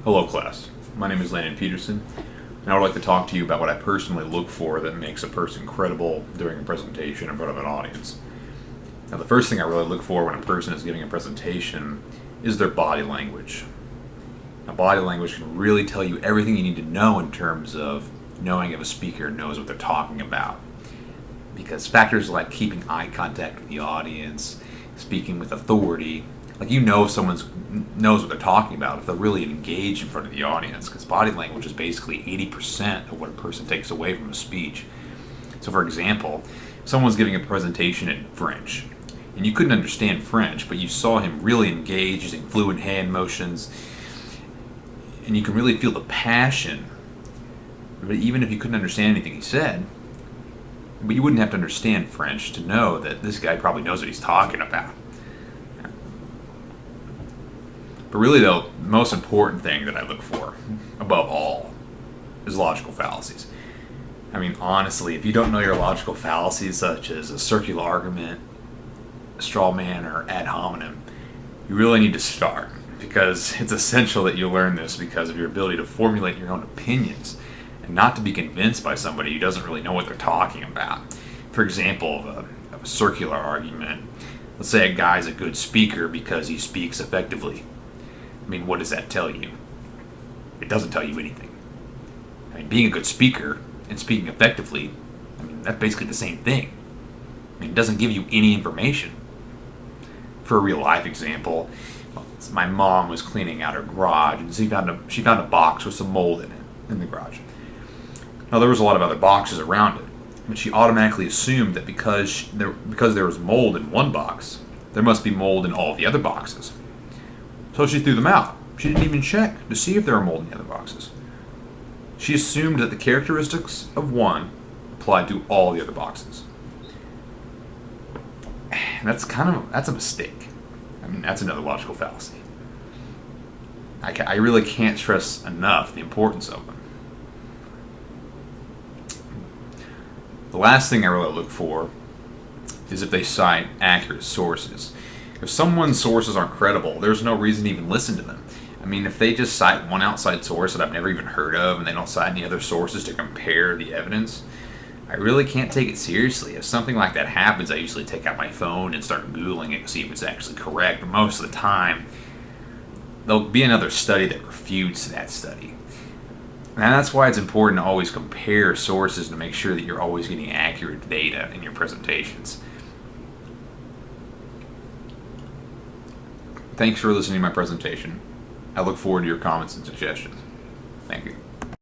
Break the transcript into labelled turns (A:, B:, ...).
A: Hello class, my name is Landon Peterson, and I would like to talk to you about what I personally look for that makes a person credible during a presentation in front of an audience. Now the first thing I really look for when a person is giving a presentation is their body language. Now body language can really tell you everything you need to know in terms of knowing if a speaker knows what they're talking about. Because factors like keeping eye contact with the audience, speaking with authority, like you know if someone knows what they're talking about, if they're really engaged in front of the audience, because body language is basically 80% of what a person takes away from a speech. So for example, someone's giving a presentation in French, and you couldn't understand French, but you saw him really engaged using fluent hand motions, and you can really feel the passion. But even if you couldn't understand anything he said, but you wouldn't have to understand French to know that this guy probably knows what he's talking about. But really, though, the most important thing that I look for, above all, is logical fallacies. I mean, honestly, if you don't know your logical fallacies, such as a circular argument, a straw man, or ad hominem, you really need to start, because it's essential that you learn this because of your ability to formulate your own opinions and not to be convinced by somebody who doesn't really know what they're talking about. For example, of a circular argument, let's say a guy's a good speaker because he speaks effectively. I mean, what does that tell you? It doesn't tell you anything. I mean, being a good speaker and speaking effectively, I mean, that's basically the same thing. I mean, it doesn't give you any information. For a real life example, my mom was cleaning out her garage and she found a box with some mold in it in the garage. Now, there was a lot of other boxes around it, but she automatically assumed that because there was mold in one box, there must be mold in all the other boxes. So she threw them out. She didn't even check to see if there were mold in the other boxes. She assumed that the characteristics of one applied to all the other boxes. And that's a mistake. I mean, that's another logical fallacy. I really can't stress enough the importance of them. The last thing I really look for is if they cite accurate sources. If someone's sources aren't credible, there's no reason to even listen to them. I mean, if they just cite one outside source that I've never even heard of and they don't cite any other sources to compare the evidence, I really can't take it seriously. If something like that happens, I usually take out my phone and start Googling it to see if it's actually correct. But most of the time, there'll be another study that refutes that study. And that's why it's important to always compare sources to make sure that you're always getting accurate data in your presentations. Thanks for listening to my presentation. I look forward to your comments and suggestions. Thank you.